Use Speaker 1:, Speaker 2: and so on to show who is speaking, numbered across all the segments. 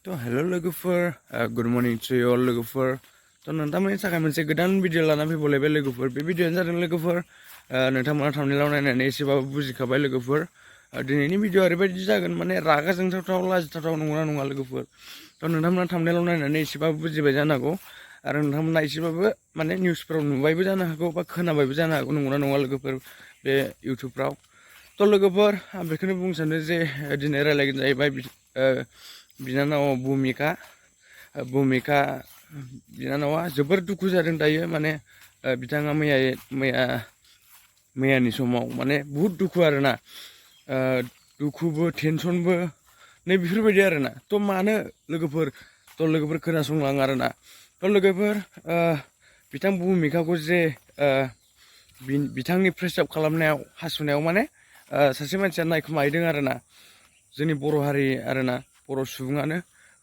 Speaker 1: तो हेलो लोगोफोर good morning to you all लोगोफोर तो नोंथांमोननि थाखाय मोनसे गोदान भिडिअ लाना फैबावलायबाय लोगोफोर बे भिडिअआनो जादों लोगोफोर नोंथांमोना थांनायाव नायनानै एसेबाबो बुजिखाबाय लोगोफोर दिनैनि भिडिअ ओरैबायदि जागोन माने रागा जोंथावथाव लाजिथावथाव नंगौना नङा लोगोफोर तो नोंथांमोना थांनायाव नायनानै एसेबाबो बुजिबाय जानो हागौ आरो नोंथांमोना एसेबाबो माने निउसफोराव नुबायबो जानो हागौ बा खोनाबायबो जानो हागौ नंगौना नङा लोगोफोर बे इउटुबफ्राव तो लोगोफोर आं बेखौनो बुंनो सानो जे दिनै रायलायगोन जाहैबाय बिनानाव भुमिका बिनानावा जोबोर दुखु जादों दायो माने बिथाङा मैयानि समाव माने बुहुत दुखु आरोना दुखुबो टेनसनबो नै बेफोरबायदि आरोना तो मानो लोगोफोर खोनासंलां आरोना तो लोगोफोर बिथां भुमिकाखौ जे बिथांनि प्रेसाब खालामनायाव हासुनायाव माने सासे मानसिया नायखोमाहैदों आरोना जोंनि बर' हारि आरोना बर' सुबुङानो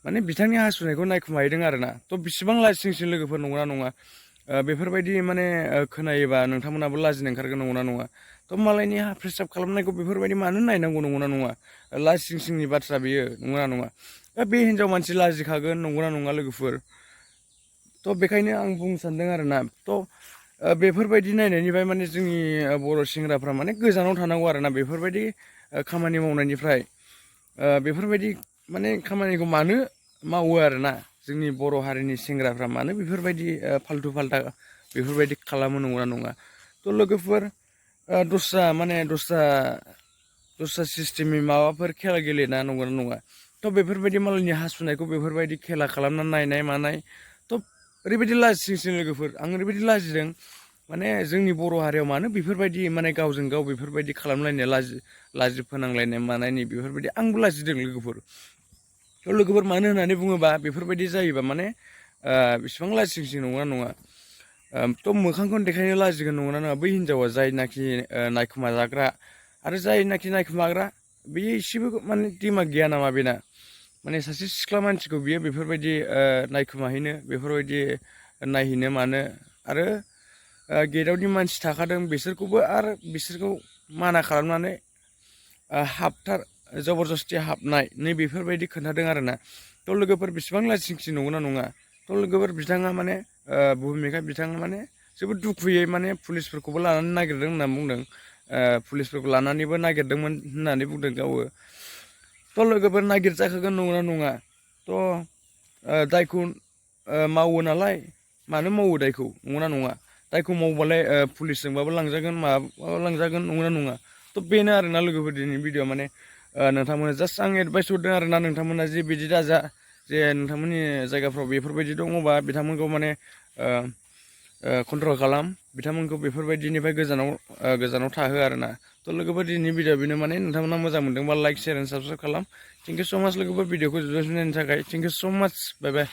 Speaker 1: माने बिथांनि हासुनायखौ नायखोमाहैदों आरोना तो बिसिबां लाजिंसिं लोगोफोर नंगौना नङा बेफोरबायदि माने खोनायोबा नोंथांमोनाबो लाजिनो ओंखारगोन नंगौना नङा तो मालायनि प्रेसाब खालामनायखौ बेफोरबायदि मानो नायनांगौ नंगौना नङा लाजिंसिंनि बाथ्रा बेयो नंगौना नङा बे हिनजाव मानसि लाजिखागोन नंगौना नङा लोगोफोर तो बेखायनो आं बुंनो सानदों आरोना तो बेफोरबायदि नायनायनिफ्राय माने जोंनि बर' सेंग्राफ्रा माने गोजानाव थानांगौ आरोना बेफोरबायदि खामानि मावनायनिफ्राय बेफोरबायदि माने खामानिखौ मानो मावो आरोना जोंनि बर' हारिनि सेंग्राफ्रा मानो बेफोरबायदि फाल्थु फाल्था बेफोरबायदि खालामो नंगौना नङा तो लोगोफोर दस्रा सिस्टेमनि माबाफोर खेला गेलेना नंगौना नङा तो बेफोरबायदि मालायनि हासुनायखौ बेफोरबायदि खेला खालामना नायनाय मानाय तो ओरैबायदि लाजिंसिं लोगोफोर आं ओरैबायदि लाजिदों माने जोंनि बर' हारियाव मानो बेफोरबायदि माने गावजों गाव बेफोरबायदि खालामलायनाय लाजि फोनांलायनाय मानायनि बेफोरबायदि आंबो लाजिदों लोगोफोर तो लोगोफोर मानो होननानै बुङोबा बेफोरबायदि जायोबा माने बेसेबां लाजिंसिं नंगौना नङा तो मोखांखौनो देखायनो लाजिगोन नंगौना नङा बै हिनजावा जायनाखि नायखोमा जाग्रा आरो जायनाखि नायखोमाग्रा बेयो एसेबो माने दिमाग गैया नामा बेना माने सासे सिख्ला मानसिखौ बियो बेफोरबायदि नायखोमाहैनो बेफोरबायदि नायहैनो मानो आरो गेटआवदि मानसि थाखादों बिसोरखौबो आरो बिसोरखौ माना खालामनानै जबरदस्ति हाबनाय नै बेफोरबायदि खोन्थादों आरोना तो लोगोफोर बेसेबां लाजिंसिं नंगौना नङा तो लोगोफोर बिथाङा माने भुमिका बिथाङा माने जोबोद दुखुयै माने पुलिसफोरखौबो लानानै नागिरदों होनना बुंदों पुलिसफोरखौ लानानैबो नागिरदोंमोन होननानै बुंदों गावो तो लोगोफोर नागिरजाखागोन नंगौना नङा तो दायखौ मावो नालाय मानो मावो दायखौ नंगौना नङा दायखौ मावबालाय पुलिसजोंबाबो लांजागोन माबाबो लांजागोन नंगौना नङा तो बेनो आरोना लोगोफोर दिनैनि भिडिअ माने नोंथांमोना जास्ट आं एडभाइस हरदों आरोना नोंथांमोना जे बिदि दाजा जे नोंथांमोननि जायगाफ्राव बेफोरबायदि दङबा बिथांमोनखौ माने कन्ट्रल खालाम बिथांमोनखौ बेफोरबायदिनिफ्राय गोजानाव थाहो आरोना तो लोगोफोर दिनैनि भिडिअ बेनो माने नोंथांमोना मोजां मोनदोंबा लाइक शेयार एन्ड साबस्क्राइब खालाम थेंक इउ स' माच लोगोफोर भिडिअखौ जोबजासिम नायनो थाखाय थेंक इउ स' माच बाय बाय